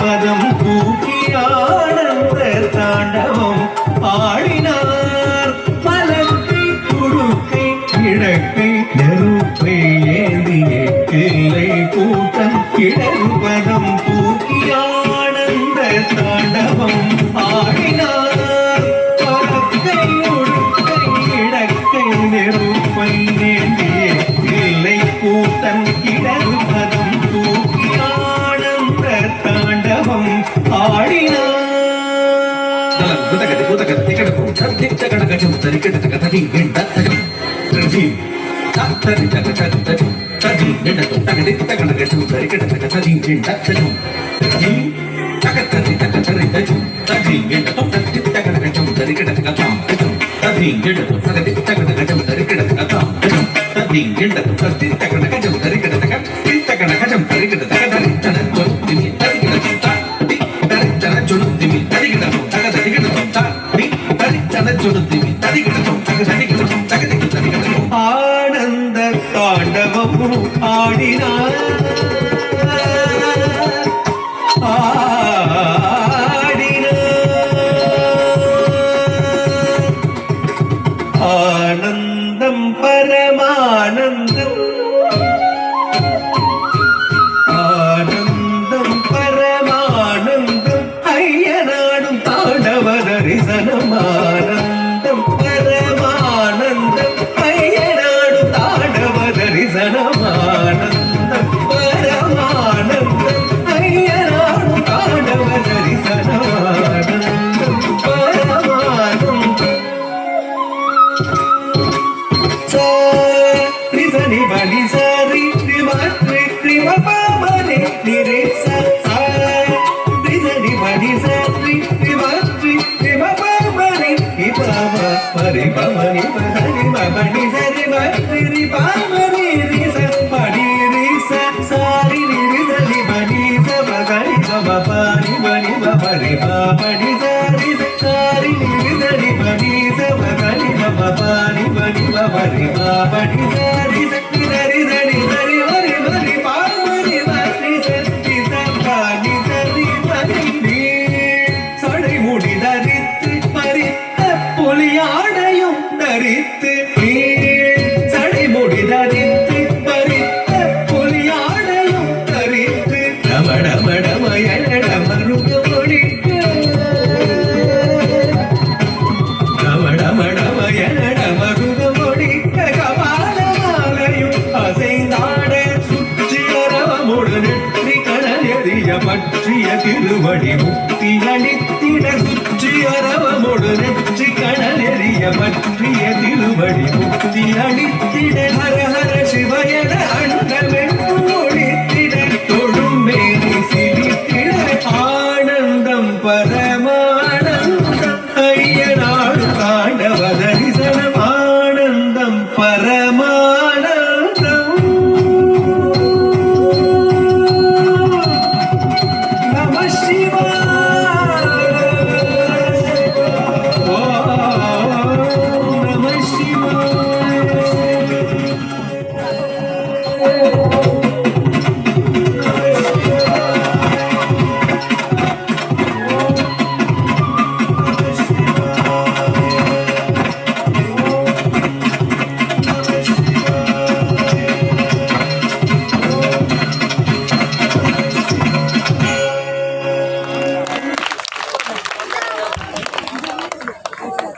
பதம் தூக்கி ஆனந்த தாண்டவம் ஆடினார். பலக்கை குடுக்கை கிழக்கை நெருப்பை ஏந்திய கிளை கூட்டம் கிழறு பதம் தூக்கி ஆனந்த தாண்டவம் ஆடினார். பலக்கை உடுக்கை கிழக்கை நெருப்பை ஏந்திய கிளை கூட்டம் கிழறு பதம் தூக்கி ஆனந்த தாண்டவம் ஆடினார். ஆனந்த தாண்டவம் ஆடினார். ஆனந்தம் பரமானந்தம் ஆனந்தம் பரமானந்தம் ஐயனாடும் தாண்டவ தரிசனம். ஆனந்தம் பரமானந்தம் ஐயனாடும் தாண்டவ தரிசனம். ஆனந்தம் பரமானந்தம் ஐயனாடும் தாண்டவ தரிசனம். ஆனந்தம் பரமானந்தம் சரி பலி சரி திமத்ரி திமபமனே நிரேச சரி பலி சரி திமத்ரி திமபமனே இபம பரிபமனி பரி பமனி சரி பரி பமனி ரிச படி ரிச சாரி ரிசரி படி சபகரி பமபரி பரி பரி பமனி சரி சாரி ரிசரி படி சபகரி பமபரி பரி பரி பமனி சரி சரி சரி சரி வரி வரி பாமரி வரி சரி சம்பனி சரி பரி சடை முடி தரித்து பறித்த புலியாடையும் தரித்து சடை முடி தரித்து பறித்த புலியாடையும் தரித்து ரமணமணமயடமருக ஒழிக்க ரமணமணமயடமருக ஒழிக்க கபாலமாலையும் அசைந்தாட சுற்றியரவமுடு நெற்றி கடல் எறிய பற்றிய திருவடி முக்தி அளித்திட சுற்றியரவமுடு நெற்றி கடல் எறிய பற்றிய திருவடி முக்தி அளித்திட